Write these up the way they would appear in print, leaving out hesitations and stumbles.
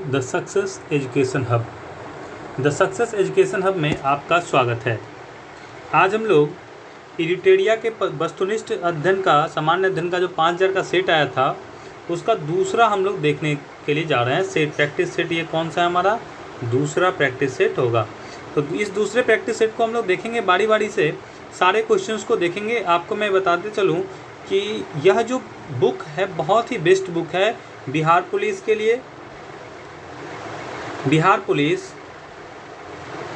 The success education hub. The success education hub में आपका स्वागत है। आज हम लोग इरिटेरिया के वस्तुनिष्ठ अध्ययन का सामान्य अध्ययन का जो 5000 का सेट आया था उसका दूसरा हम लोग देखने के लिए जा रहे हैं सेट, प्रैक्टिस सेट। ये कौन सा है? हमारा दूसरा प्रैक्टिस सेट होगा। तो इस दूसरे प्रैक्टिस सेट को हम लोग देखेंगे बारी बारी से, सारे क्वेश्चंस को देखेंगे। आपको मैं बताते चलूँ कि यह जो बुक है बहुत ही बेस्ट बुक है बिहार पुलिस के लिए। बिहार पुलिस,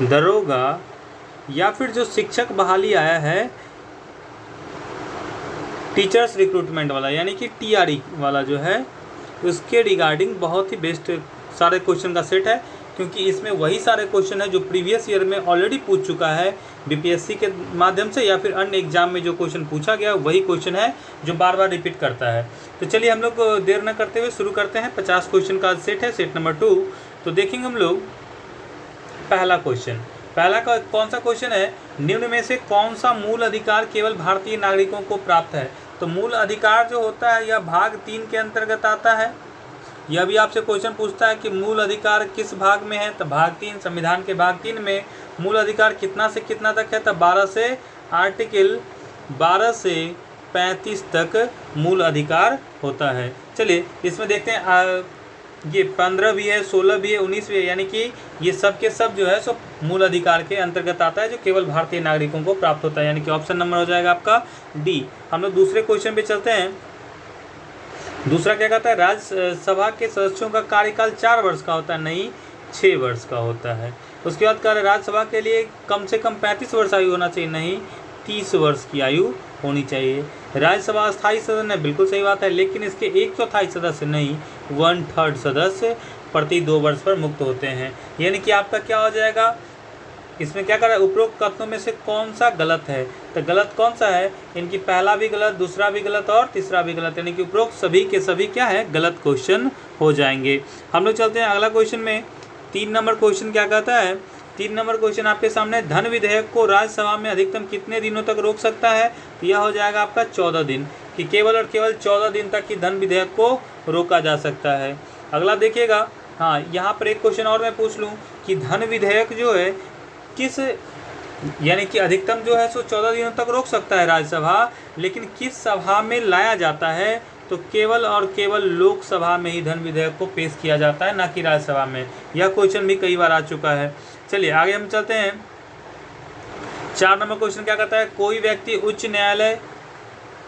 दरोगा या फिर जो शिक्षक बहाली आया है टीचर्स रिक्रूटमेंट वाला, यानी कि टीआरई वाला जो है, उसके रिगार्डिंग बहुत ही बेस्ट सारे क्वेश्चन का सेट है, क्योंकि इसमें वही सारे क्वेश्चन है जो प्रीवियस ईयर में ऑलरेडी पूछ चुका है बीपीएससी के माध्यम से, या फिर अन्य एग्जाम में जो क्वेश्चन पूछा गया वही क्वेश्चन है जो बार बार रिपीट करता है। तो चलिए हम लोग देर न करते हुए शुरू करते हैं। 50 क्वेश्चन का सेट है, सेट नंबर 2। तो देखेंगे हम लोग पहला क्वेश्चन। पहला का कौन सा क्वेश्चन है? निम्न में से कौन सा मूल अधिकार केवल भारतीय नागरिकों को प्राप्त है? तो मूल अधिकार जो होता है यह भाग 3 के अंतर्गत आता है। यह भी आपसे क्वेश्चन पूछता है कि मूल अधिकार किस भाग में है? तो भाग 3, संविधान के भाग 3 में मूल अधिकार कितना से कितना तक है? तो 12 से आर्टिकल 12 से 35 तक मूल अधिकार होता है। चलिए इसमें देखते हैं, ये 15 भी है, 16 भी है, 19 भी है, यानी कि ये सब के सब जो है सो मूल अधिकार के अंतर्गत आता है जो केवल भारतीय नागरिकों को प्राप्त होता है, यानी कि ऑप्शन नंबर हो जाएगा आपका डी। हम लोग दूसरे क्वेश्चन पे चलते हैं। दूसरा क्या कहता है? राज्यसभा के सदस्यों का कार्यकाल 4 वर्ष का होता है, नहीं 6 वर्ष का होता है। उसके बाद कह रहे राज्यसभा के लिए कम से कम 35 वर्ष आयु होना चाहिए, नहीं 30 वर्ष की आयु होनी चाहिए। राज्यसभा स्थायी सदस्य है, बिल्कुल सही बात है, लेकिन इसके 1/4 सदस्य नहीं 1/3 सदस्य प्रति 2 वर्ष पर मुक्त होते हैं। यानी कि आपका क्या हो जाएगा? इसमें क्या कर रहा है? उपरोक्त कथनों में से कौन सा गलत है? तो गलत कौन सा है? इनकी पहला भी गलत, दूसरा भी गलत और तीसरा भी गलत, यानी कि उपरोक्त सभी के सभी क्या है? गलत क्वेश्चन हो जाएंगे। हम लोग चलते हैं अगला क्वेश्चन में। 3 नंबर क्वेश्चन क्या कहता है? 3 नंबर क्वेश्चन आपके सामने, धन विधेयक को राज्यसभा में अधिकतम कितने दिनों तक रोक सकता है? तो यह हो जाएगा आपका 14 दिन, कि केवल और केवल 14 दिन तक ही धन विधेयक को रोका जा सकता है। अगला देखिएगा, हाँ यहाँ पर एक क्वेश्चन और मैं पूछ लूँ कि धन विधेयक जो है किस, यानी कि अधिकतम जो है सो 14 दिनों तक रोक सकता है राज्यसभा, लेकिन किस सभा में लाया जाता है? तो केवल और केवल लोकसभा में ही धन विधेयक को पेश किया जाता है, ना कि राज्यसभा में। यह क्वेश्चन भी कई बार आ चुका है। चलिए आगे हम चलते हैं। 4 नंबर क्वेश्चन क्या कहता है? कोई व्यक्ति उच्च न्यायालय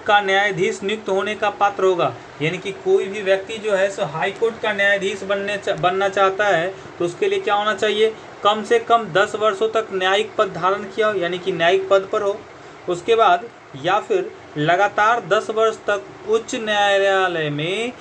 का न्यायाधीश नियुक्त होने का पात्र होगा, यानी कि कोई भी व्यक्ति जो है सो हाई कोर्ट का न्यायाधीश बनना चाहता है तो उसके लिए क्या होना चाहिए? कम से कम 10 वर्षों तक न्यायिक पद धारण किया हो, यानी कि न्यायिक पद पर हो। उसके बाद या फिर लगातार 10 वर्ष तक उच्च न्यायालय में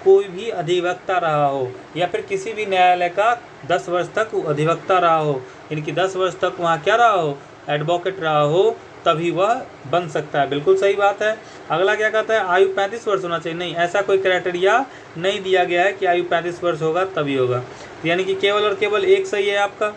कोई भी अधिवक्ता रहा हो, या फिर किसी भी न्यायालय का 10 वर्ष तक अधिवक्ता रहा हो, यानी कि 10 वर्ष तक वहाँ क्या रहा हो? एडवोकेट रहा हो, तभी वह बन सकता है। बिल्कुल सही बात है। अगला क्या कहता है? आयु 35 वर्ष होना चाहिए, नहीं ऐसा कोई क्राइटेरिया नहीं दिया गया है कि आयु 35 वर्ष होगा तभी होगा, यानी कि केवल और केवल एक सही है आपका।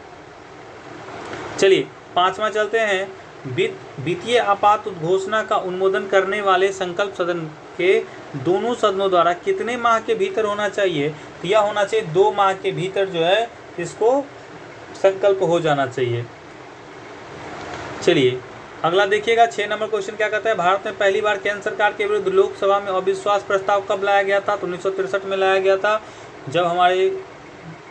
चलिए 5वां चलते हैं। वित्तीय आपात घोषणा का अनुमोदन करने वाले संकल्प सदन के दोनों सदनों द्वारा कितने माह के भीतर होना चाहिए? तो यह होना चाहिए 2 माह के भीतर जो है इसको संकल्प हो जाना चाहिए। चलिए अगला देखिएगा। 6 नंबर क्वेश्चन क्या कहता है? भारत में पहली बार केंद्र सरकार के विरुद्ध लोकसभा में अविश्वास प्रस्ताव कब लाया गया था? तो 1963 में लाया गया था, जब हमारे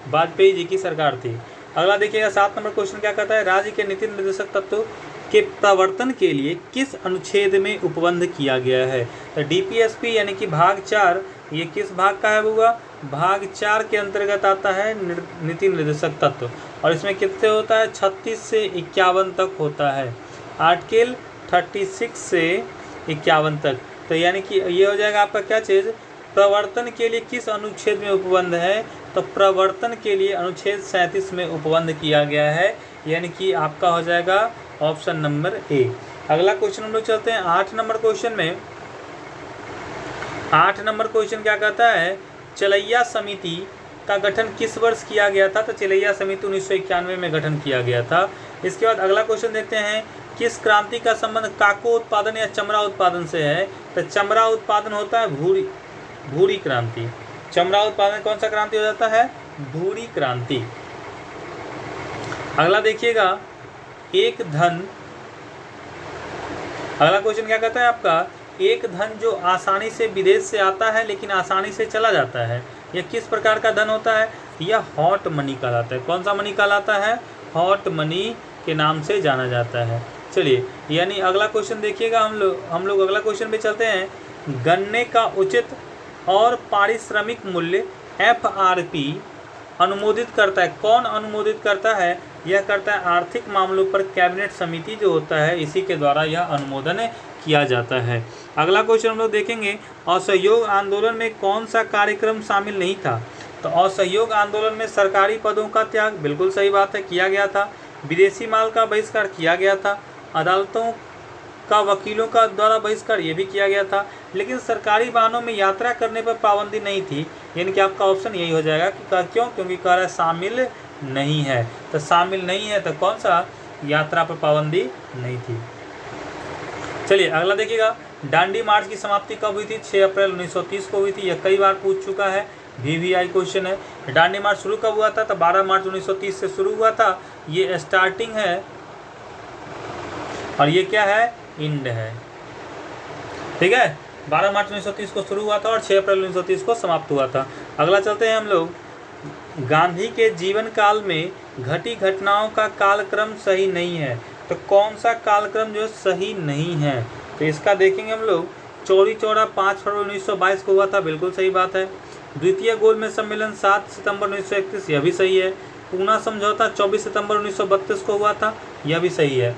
वाजपेयी जी की सरकार थी। अगला देखिएगा 7 नंबर क्वेश्चन क्या कहता है? राज्य के नीति निर्देशक तत्व के प्रवर्तन के लिए किस अनुच्छेद में उपबंध किया गया है? तो डीपीएसपी यानी कि भाग 4, ये किस भाग का है होगा? भाग 4 के अंतर्गत आता है नीति निर्देशक तत्व, और इसमें कितने होता है? 36 से 51 तक होता है, आर्टिकल 36 से 51 तक। तो यानी कि ये हो जाएगा आपका क्या चीज़? प्रवर्तन के लिए किस अनुच्छेद में उपबंध है? तो प्रवर्तन के लिए अनुच्छेद 37 में उपबंध किया गया है, यानी कि आपका हो जाएगा ऑप्शन नंबर ए। अगला क्वेश्चन हम लोग चलते हैं 8 नंबर क्वेश्चन में। 8 नंबर क्वेश्चन क्या कहता है? चलैया समिति का गठन किस वर्ष किया गया था? तो चलैया समिति 1991 में गठन किया गया था। इसके बाद अगला क्वेश्चन देखते हैं, किस क्रांति का संबंध काको उत्पादन या चमड़ा उत्पादन से है? तो चमड़ा उत्पादन होता है भूरी क्रांति। चमड़ा उत्पादन कौन सा क्रांति हो जाता है? भूरी क्रांति। अगला देखिएगा, अगला क्वेश्चन क्या कहता है आपका, एक धन जो आसानी से विदेश से आता है लेकिन आसानी से चला जाता है, यह किस प्रकार का धन होता है? यह हॉट मनी कहलाता है। कौन सा मनी कहलाता है? हॉट मनी के नाम से जाना जाता है। चलिए, यानी अगला क्वेश्चन देखिएगा, हम लोग अगला क्वेश्चन पे चलते हैं। गन्ने का उचित और पारिश्रमिक मूल्य FRP अनुमोदित करता है। कौन अनुमोदित करता है? यह करता है आर्थिक मामलों पर कैबिनेट समिति जो होता है, इसी के द्वारा यह अनुमोदन किया जाता है। अगला क्वेश्चन हम लोग देखेंगे, असहयोग आंदोलन में कौन सा कार्यक्रम शामिल नहीं था? तो असहयोग आंदोलन में सरकारी पदों का त्याग, बिल्कुल सही बात है, किया गया था। विदेशी माल का बहिष्कार किया गया था। अदालतों का वकीलों का द्वारा बहिष्कार, ये भी किया गया था। लेकिन सरकारी वाहनों में यात्रा करने पर पाबंदी नहीं थी, यानी कि आपका ऑप्शन यही हो जाएगा कि क्यों? क्योंकि कह रहा है शामिल नहीं है। तो शामिल नहीं है तो कौन सा? यात्रा पर पाबंदी नहीं थी। चलिए अगला देखिएगा, डांडी मार्च की समाप्ति कब हुई थी? 6 अप्रैल 1930 को हुई थी। यह कई बार पूछ चुका है, VVI क्वेश्चन है। डांडी मार्च शुरू कब हुआ था? तो 12 मार्च 1930 से शुरू हुआ था। ये स्टार्टिंग है और ये क्या है? इंड है। ठीक है, 12 मार्च 1930 को शुरू हुआ था और 6 अप्रैल 1930 को समाप्त हुआ था। अगला चलते हैं हम लोग, गांधी के जीवन काल में घटी घटनाओं का कालक्रम सही नहीं है। तो कौन सा कालक्रम जो सही नहीं है? तो इसका देखेंगे हम लोग, चौरी चौरा 5 फरवरी 1922 को हुआ था, बिल्कुल सही बात है। द्वितीय गोलमेज सम्मेलन 7 सितंबर 1931, यह भी सही है। पूना समझौता 24 सितंबर 1932 को हुआ था, यह भी सही है।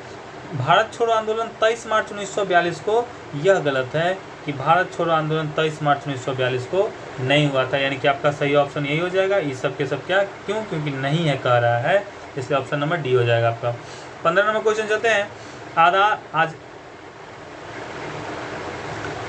भारत छोड़ो आंदोलन 23 मार्च 1942 को, यह गलत है कि भारत छोड़ो आंदोलन 23 मार्च 1942 को नहीं हुआ था, यानी कि आपका सही ऑप्शन यही हो जाएगा। ये सब के सब क्या? क्यों? क्योंकि नहीं है कह रहा है, इसलिए ऑप्शन नंबर डी हो जाएगा आपका। 15 नंबर क्वेश्चन चलते हैं।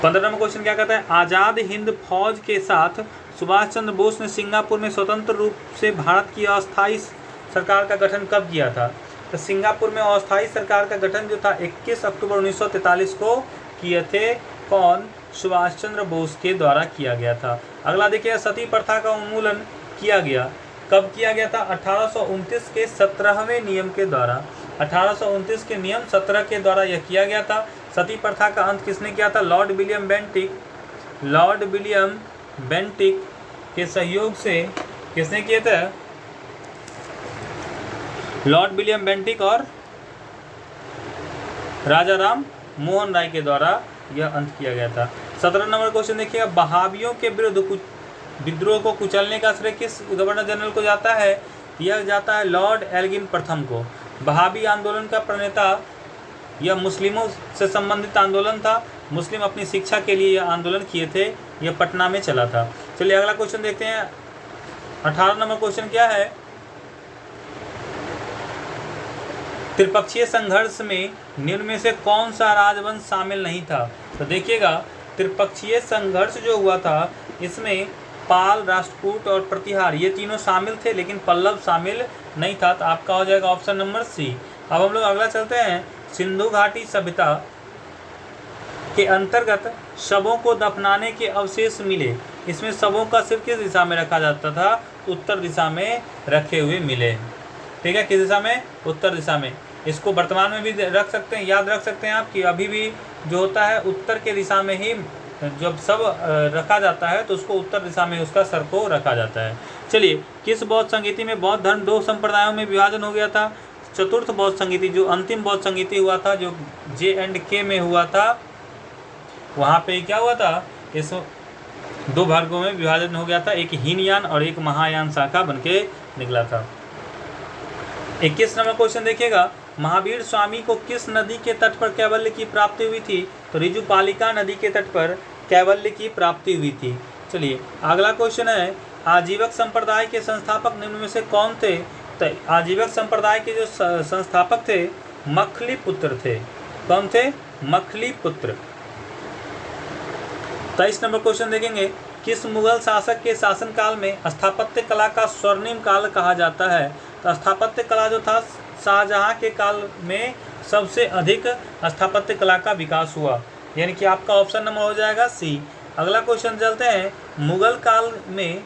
15 नंबर क्वेश्चन क्या कहता है? आज़ाद हिंद फौज के साथ सुभाष चंद्र बोस ने सिंगापुर में स्वतंत्र रूप से भारत की अस्थायी सरकार का गठन कब किया था? तो सिंगापुर में अस्थायी सरकार का गठन जो था 21 अक्टूबर 1943 को किए थे। कौन? सुभाष चंद्र बोस के द्वारा किया गया था। अगला देखिए, सती प्रथा का उन्मूलन किया गया, कब किया गया था? 1829 के 17वें नियम के द्वारा। 1829 के नियम 17 के द्वारा यह किया गया था। सती प्रथा का अंत किसने किया था? लॉर्ड विलियम बेंटिक के सहयोग से किसने किए थे? लॉर्ड विलियम बेंटिक और राजा राम मोहन राय के द्वारा यह अंत किया गया था। 17 नंबर क्वेश्चन देखिएगा, बहावियों के विरुद्ध विद्रोह को कुचलने का श्रेय किस गवर्नर जनरल को जाता है? यह जाता है लॉर्ड एल्गिन प्रथम को। बहावी आंदोलन का प्रणेता, यह मुस्लिमों से संबंधित आंदोलन था। मुस्लिम अपनी शिक्षा के लिए यह आंदोलन किए थे, यह पटना में चला था। चलिए अगला क्वेश्चन देखते हैं। 18 नंबर क्वेश्चन क्या है? त्रिपक्षीय संघर्ष में निम्न में से कौन सा राजवंश शामिल नहीं था? तो देखिएगा, त्रिपक्षीय संघर्ष जो हुआ था इसमें पाल, राष्ट्रकूट और प्रतिहार ये तीनों शामिल थे, लेकिन पल्लव शामिल नहीं था। तो आपका हो जाएगा ऑप्शन नंबर सी। अब हम लोग अगला चलते हैं। सिंधु घाटी सभ्यता के अंतर्गत शवों को दफनाने के अवशेष मिले। इसमें शवों का सिर्फ किस दिशा में रखा जाता था? उत्तर दिशा में रखे हुए मिले। ठीक है, किस दिशा में? उत्तर दिशा में। इसको वर्तमान में भी रख सकते हैं, याद रख सकते हैं आप कि अभी भी जो होता है उत्तर के दिशा में ही जब सब रखा जाता है तो उसको उत्तर दिशा में उसका सर को रखा जाता है। चलिए, किस बौद्ध संगीति में बौद्ध धर्म 2 संप्रदायों में विभाजन हो गया था? चतुर्थ बौद्ध संगीति, जो अंतिम बौद्ध संगीति हुआ था, जो J&K में हुआ था, वहाँ पे क्या हुआ था? इस 2 भागों में विभाजन हो गया था। एक हीनयान और एक महायान शाखा बनके निकला था। 21 नंबर क्वेश्चन देखिएगा, महावीर स्वामी को किस नदी के तट पर कैवल्य की प्राप्ति हुई थी? तो ऋजुपालिका नदी के तट पर कैवल्य की प्राप्ति हुई थी। चलिए अगला क्वेश्चन है, आजीवक संप्रदाय के संस्थापक निम्न में से कौन थे? तो आजीवक संप्रदाय के जो संस्थापक थे मखली पुत्र थे। कौन थे? मखली पुत्र। 23 नंबर क्वेश्चन देखेंगे, किस मुगल शासक के शासनकाल में स्थापत्य कला का स्वर्णिम काल कहा जाता है? तो स्थापत्य कला जो था शाहजहां के काल में सबसे अधिक स्थापत्य कला का विकास हुआ, यानी कि आपका ऑप्शन नंबर हो जाएगा सी। अगला क्वेश्चन चलते हैं, मुगल काल में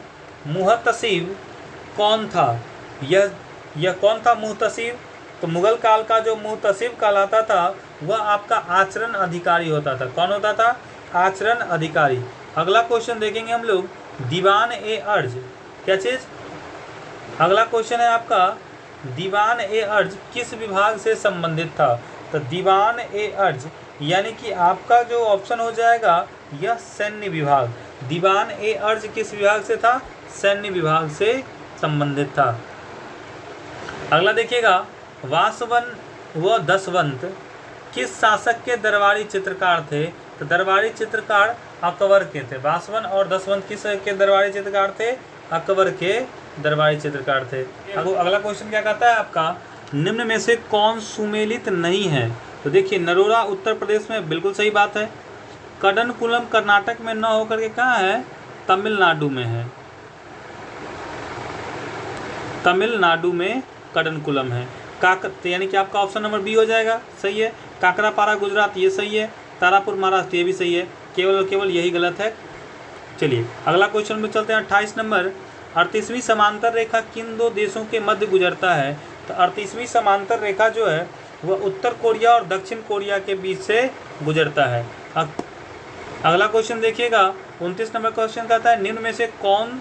मुहतसिब कौन था? यह कौन था मुहतसिब? तो मुगल काल का जो मुहतसिब कहलाता था वह आपका आचरण अधिकारी होता था। कौन होता था? आचरण अधिकारी। अगला क्वेश्चन देखेंगे हम लोग, दीवान ए अर्ज, क्या चीज़? अगला क्वेश्चन है आपका, दीवान ए अर्ज किस विभाग से संबंधित था? तो दीवान ए अर्ज यानी कि आपका जो ऑप्शन हो जाएगा यह सैन्य विभाग। दीवान ए अर्ज किस विभाग से था? सैन्य विभाग से संबंधित था। अगला देखिएगा, वासवन व दसवंत किस शासक के दरबारी चित्रकार थे? तो दरबारी चित्रकार अकबर के थे। वासवन और दसवंत किस के दरबारी चित्रकार थे? अकबर के दरबारी चित्रकार थे। अगला क्वेश्चन क्या कहता है आपका, निम्न में से कौन सुमेलित नहीं है? तो देखिए, नरोरा उत्तर प्रदेश में, बिल्कुल सही बात है। कड़नकुलम कर्नाटक में न होकर के कहाँ है? तमिलनाडु में है। तमिलनाडु में कड़नकुलम है। यानी कि आपका ऑप्शन नंबर बी हो जाएगा, सही है। काकरापारा गुजरात, ये सही है। तारापुर महाराष्ट्र, ये भी सही है। केवल और केवल यही गलत है। चलिए अगला क्वेश्चन में चलते हैं। 28 नंबर, 38वीं समांतर रेखा किन दो देशों के मध्य गुजरता है? तो 38वीं समांतर रेखा जो है वह उत्तर कोरिया और दक्षिण कोरिया के बीच से गुजरता है। अगला क्वेश्चन देखिएगा, 29 नंबर क्वेश्चन कहता है, निम्न में से कौन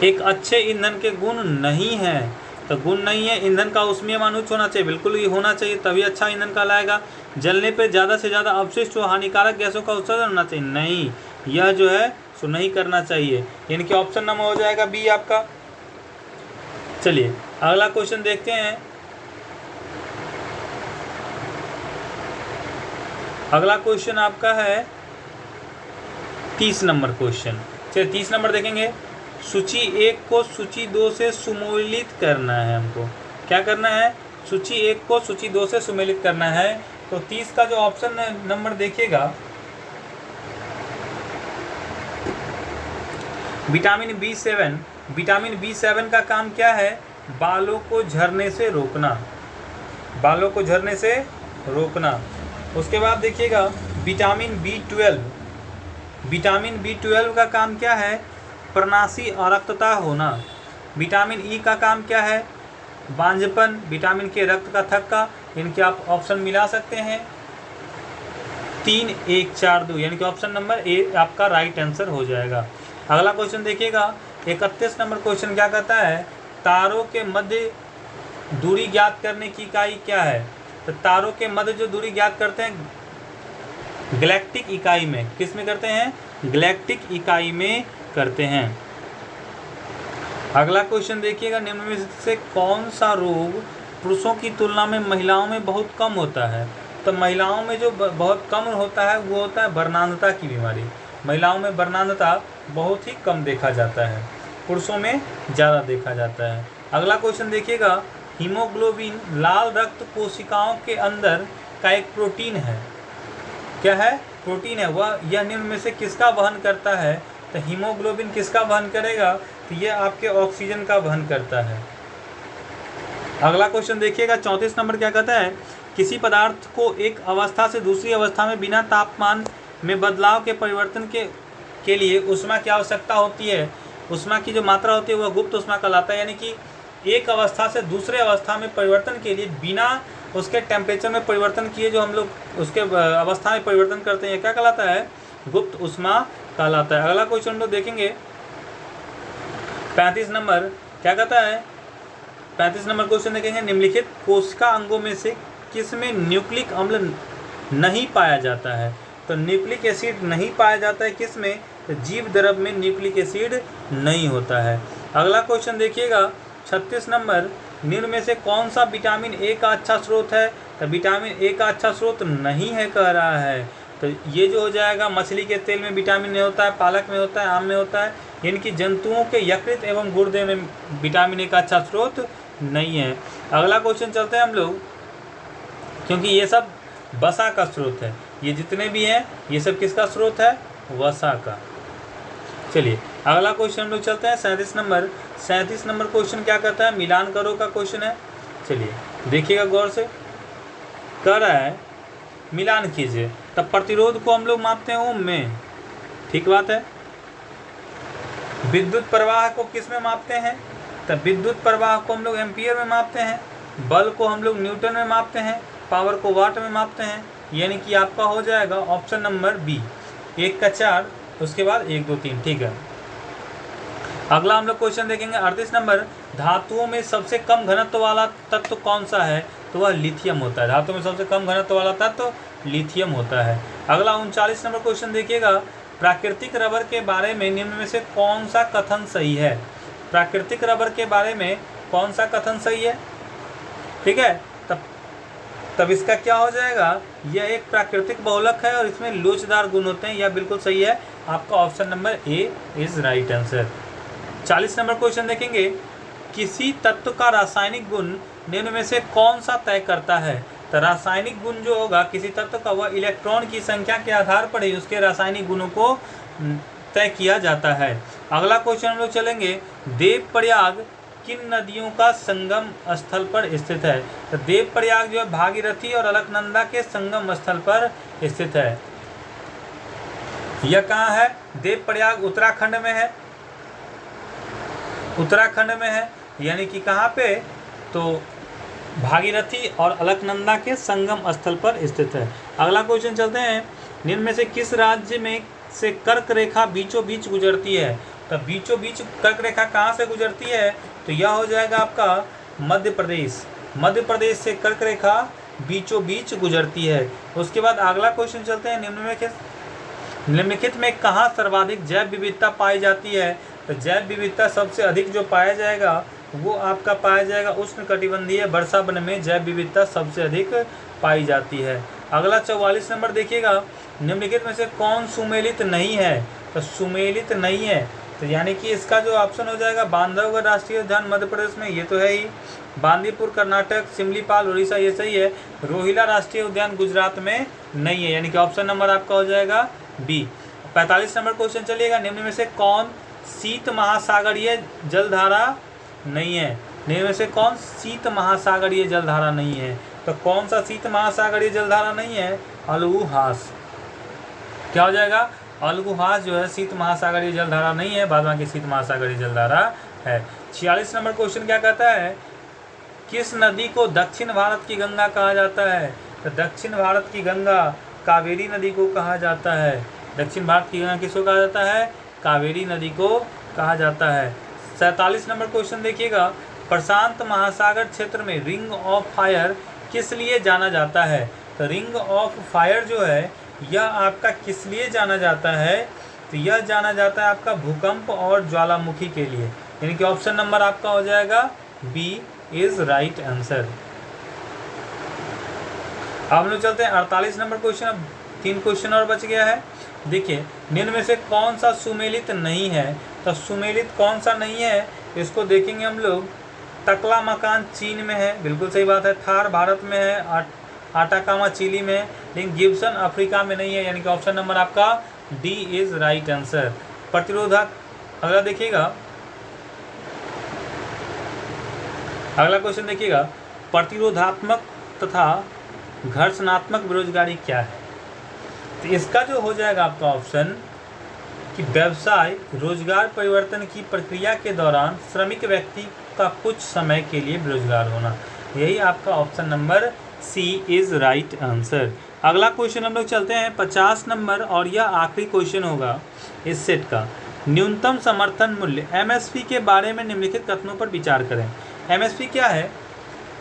एक अच्छे ईंधन के गुण नहीं है? तो गुण नहीं है, ईंधन का ऊष्मीय मान उच्च होना चाहिए, बिल्कुल ही होना चाहिए, तभी अच्छा ईंधन कहलाएगा। जलने पे ज़्यादा से ज़्यादा अवशिष्ट हो, हानिकारक गैसों का उत्सर्जन होना चाहिए, नहीं, यह जो है सो नहीं करना चाहिए। यानी कि ऑप्शन नंबर हो जाएगा बी आपका। चलिए अगला क्वेश्चन देखते हैं। अगला क्वेश्चन आपका है 30 नंबर क्वेश्चन। चलिए 30 नंबर देखेंगे, सूची 1 को सूची 2 से सुमेलित करना है हमको। क्या करना है? सूची 1 को सूची 2 से सुमेलित करना है। तो 30 का जो ऑप्शन नंबर देखिएगा, विटामिन B7। विटामिन B7 का काम क्या है? बालों को झड़ने से रोकना, बालों को झड़ने से रोकना। उसके बाद देखिएगा विटामिन B12। विटामिन B12 का काम क्या है? प्रनासी अरक्तता होना। विटामिन ई का काम क्या है? बांझपन। विटामिन के रक्त का थक्का। इनके आप ऑप्शन मिला सकते हैं 3, 1, 4, 2, यानी कि ऑप्शन नंबर ए आपका राइट आंसर हो जाएगा। अगला क्वेश्चन देखिएगा, 31 नंबर क्वेश्चन क्या कहता है? तारों के मध्य दूरी ज्ञात करने की इकाई क्या है? तो तारों के मध्य जो दूरी ज्ञात करते हैं गैलेक्टिक इकाई में, किस में करते हैं? गैलेक्टिक इकाई में करते हैं। अगला क्वेश्चन देखिएगा, निम्न में से कौन सा रोग पुरुषों की तुलना में महिलाओं में बहुत कम होता है? तो महिलाओं में जो बहुत कम होता है वो होता है वर्णांधता की बीमारी। महिलाओं में वर्णांधता बहुत ही कम देखा जाता है, पुरुषों में ज़्यादा देखा जाता है। अगला क्वेश्चन देखिएगा, हीमोग्लोबिन लाल रक्त कोशिकाओं के अंदर का एक प्रोटीन है। क्या है? प्रोटीन है। वह यह निम्न में से किसका वहन करता है? तो हीमोग्लोबिन किसका वहन करेगा? तो यह आपके ऑक्सीजन का वहन करता है। अगला क्वेश्चन देखिएगा, 34 नंबर क्या कहता है? किसी पदार्थ को एक अवस्था से दूसरी अवस्था में बिना तापमान में बदलाव के परिवर्तन के लिए ऊष्मा की आवश्यकता होती है। ऊष्मा की जो मात्रा होती है वह गुप्त ऊष्मा कहलाता है। यानी कि एक अवस्था से दूसरे अवस्था में परिवर्तन के लिए बिना उसके टेम्परेचर में परिवर्तन किए जो हम लोग उसके अवस्था में परिवर्तन करते हैं, क्या कहलाता है? गुप्त ऊष्मा कहलाता है। अगला क्वेश्चन हम लोग देखेंगे 35 नंबर क्या कहता है? 35 नंबर क्वेश्चन देखेंगे, निम्नलिखित कोशिका अंगों में से किसमें न्यूक्लिक अम्ल नहीं पाया जाता है? तो न्यूक्लिक एसिड नहीं पाया जाता है किसमें? तो जीव द्रव में न्यूक्लिक एसिड नहीं होता है। अगला क्वेश्चन देखिएगा 36 नंबर, निम्न में से कौन सा विटामिन ए का अच्छा स्रोत है? तो विटामिन ए का अच्छा स्रोत नहीं है कह रहा है। तो ये जो हो जाएगा, मछली के तेल में विटामिन ए होता है, पालक में होता है, आम में होता है, यानी कि जंतुओं के यकृत एवं गुर्दे में विटामिन ए का अच्छा स्रोत नहीं है। अगला क्वेश्चन चलते हैं हम लोग, क्योंकि ये सब वसा का स्रोत है, ये जितने भी हैं ये सब किसका स्रोत है? वसा का। चलिए अगला क्वेश्चन हम लोग चलते हैं 37 नंबर। 37 नंबर क्वेश्चन क्या कहता है? मिलान करो का क्वेश्चन है। चलिए देखिएगा गौर से, कह रहा है मिलान कीजिए। तब प्रतिरोध को हम लोग मापते हैं ओम में, ठीक बात है। विद्युत प्रवाह को किस में मापते हैं? तो विद्युत प्रवाह को हम लोग एम्पियर में मापते हैं, बल को हम लोग न्यूटन में मापते हैं, पावर को वाट में मापते हैं। यानी कि आपका हो जाएगा ऑप्शन नंबर बी, 1 का 4, उसके बाद 1 2 3। ठीक है, अगला हम लोग क्वेश्चन देखेंगे 38 नंबर। धातुओं में सबसे कम घनत्व वाला तत्व कौन सा है? तो वह लिथियम होता है। धातुओं में सबसे कम घनत्व वाला तत्व लिथियम होता है। अगला 39 नंबर क्वेश्चन देखिएगा, प्राकृतिक रबर के बारे में निम्न में से कौन सा कथन सही है? प्राकृतिक रबर के बारे में कौन सा कथन सही है? ठीक है, तब इसका क्या हो जाएगा? यह एक प्राकृतिक बहुलक है और इसमें लोचदार गुण होते हैं। यह बिल्कुल सही है, आपका option number A is right answer. 40 number question देखेंगे, किसी तत्व का रासायनिक गुण निम्न में से कौन सा तय करता है? तो रासायनिक गुण जो होगा किसी तत्व का, वह इलेक्ट्रॉन की संख्या के आधार पर ही उसके रासायनिक गुणों को तय किया जाता है। अगला क्वेश्चन हम लोग चलेंगे, देवप्रयाग किन नदियों का संगम स्थल पर स्थित है? तो देवप्रयाग जो है भागीरथी और अलकनंदा के संगम स्थल पर स्थित है। यह कहाँ है? देवप्रयाग उत्तराखंड में है, उत्तराखंड में है। यानी कि कहाँ पे? तो भागीरथी और अलकनंदा के संगम स्थल पर स्थित है। अगला क्वेश्चन चलते हैं, निम्न में से किस राज्य में से कर्क रेखा बीचों बीच गुजरती है? तो बीचों बीच कर्क रेखा कहाँ से गुजरती है? तो यह हो जाएगा आपका मध्य प्रदेश। मध्य प्रदेश से कर्क रेखा बीचों बीच गुजरती है। उसके बाद अगला क्वेश्चन चलते हैं, निम्नलिखित में कहाँ सर्वाधिक जैव विविधता पाई जाती है? तो जैव विविधता सबसे अधिक जो पाया जाएगा वो आपका पाया जाएगा उष्णकटिबंधीय वर्षा वन में जैव विविधता सबसे अधिक पाई जाती है। अगला 44 नंबर देखिएगा, निम्नलिखित में से कौन सुमेलित नहीं है? तो सुमेलित नहीं है, तो यानी कि इसका जो ऑप्शन हो जाएगा बांधवगढ़ राष्ट्रीय उद्यान मध्य प्रदेश में, ये तो है ही। बांदीपुर कर्नाटक, सिमलीपाल उड़ीसा, ये सही है। रोहिला राष्ट्रीय उद्यान गुजरात में नहीं है, यानी कि ऑप्शन नंबर आपका हो जाएगा बी। 45 नंबर क्वेश्चन चलिएगा, निम्न में से कौन शीत महासागरीय जलधारा नहीं है? निम्न में से कौन शीत महासागरीय जलधारा नहीं है? तो कौन सा शीत महासागरीय जलधारा नहीं है? अलगुहास। क्या हो जाएगा? अलगुहास जो है शीत महासागरीय जलधारा नहीं है, बाद बाकी शीत महासागरीय जलधारा है। 46 नंबर क्वेश्चन क्या कहता है, किस नदी को दक्षिण भारत की गंगा कहा जाता है? तो दक्षिण भारत की गंगा कावेरी नदी को कहा जाता है। दक्षिण भारत की गंगा किसको कहा जाता है? कावेरी नदी को कहा जाता है। 47 नंबर क्वेश्चन देखिएगा, प्रशांत महासागर क्षेत्र में रिंग ऑफ फायर किस लिए जाना जाता है? तो रिंग ऑफ फायर जो है यह आपका किस लिए जाना जाता है? तो यह जाना जाता है आपका भूकंप और ज्वालामुखी के लिए, यानी कि ऑप्शन नंबर आपका हो जाएगा बी इज राइट आंसर। अब हम लोग चलते हैं 48 नंबर क्वेश्चन। अब 3 क्वेश्चन और बच गया है। देखिए, निम्न में से कौन सा सुमेलित नहीं है? तो सुमेलित कौन सा नहीं है इसको देखेंगे हम लोग। टकला मकान चीन में है, बिल्कुल सही बात है। थार भारत में है, आटाकामा चिली में, लेकिन गिब्सन अफ्रीका में नहीं है, यानी कि ऑप्शन नंबर आपका डी इज राइट आंसर। प्रतिरोधक, अगला देखिएगा, अगला क्वेश्चन देखिएगा, प्रतिरोधात्मक तथा घर्षणात्मक बेरोजगारी क्या है? तो इसका जो हो जाएगा आपका ऑप्शन कि व्यवसाय रोजगार परिवर्तन की प्रक्रिया के दौरान श्रमिक व्यक्ति का कुछ समय के लिए बेरोजगार होना, यही आपका option number C is right answer. अगला क्वेश्चन हम लोग चलते हैं 50 नंबर, और यह आखिरी क्वेश्चन होगा इस सेट का। न्यूनतम समर्थन मूल्य एमएसपी के बारे में निम्नलिखित कथनों पर विचार करें। एमएसपी क्या है?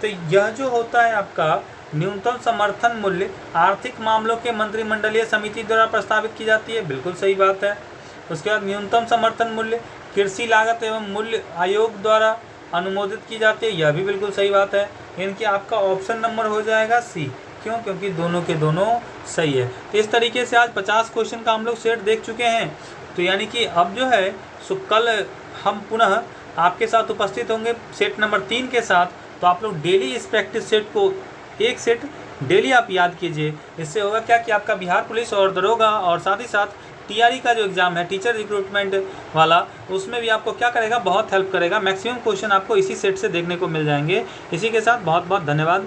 तो यह जो होता है आपका न्यूनतम समर्थन मूल्य आर्थिक मामलों के मंत्रिमंडलीय समिति द्वारा प्रस्तावित की जाती है, बिल्कुल सही बात है। उसके बाद न्यूनतम समर्थन मूल्य कृषि लागत एवं मूल्य आयोग द्वारा अनुमोदित की जाती है, यह भी बिल्कुल सही बात है। इनकी आपका ऑप्शन नंबर हो जाएगा सी। क्यों? क्योंकि दोनों के दोनों सही है। तो इस तरीके से आज 50 क्वेश्चन का हम लोग सेट देख चुके हैं। तो यानी कि अब जो है सो कल हम पुनः आपके साथ उपस्थित होंगे सेट नंबर 3 के साथ। तो आप लोग डेली इस प्रैक्टिस सेट को एक सेट डेली आप याद कीजिए। इससे होगा क्या कि आपका बिहार पुलिस और दरोगा और साथ ही साथ टीआरई का जो एग्ज़ाम है टीचर रिक्रूटमेंट वाला, उसमें भी आपको क्या करेगा, बहुत हेल्प करेगा। मैक्सिमम क्वेश्चन आपको इसी सेट से देखने को मिल जाएंगे। इसी के साथ बहुत बहुत धन्यवाद।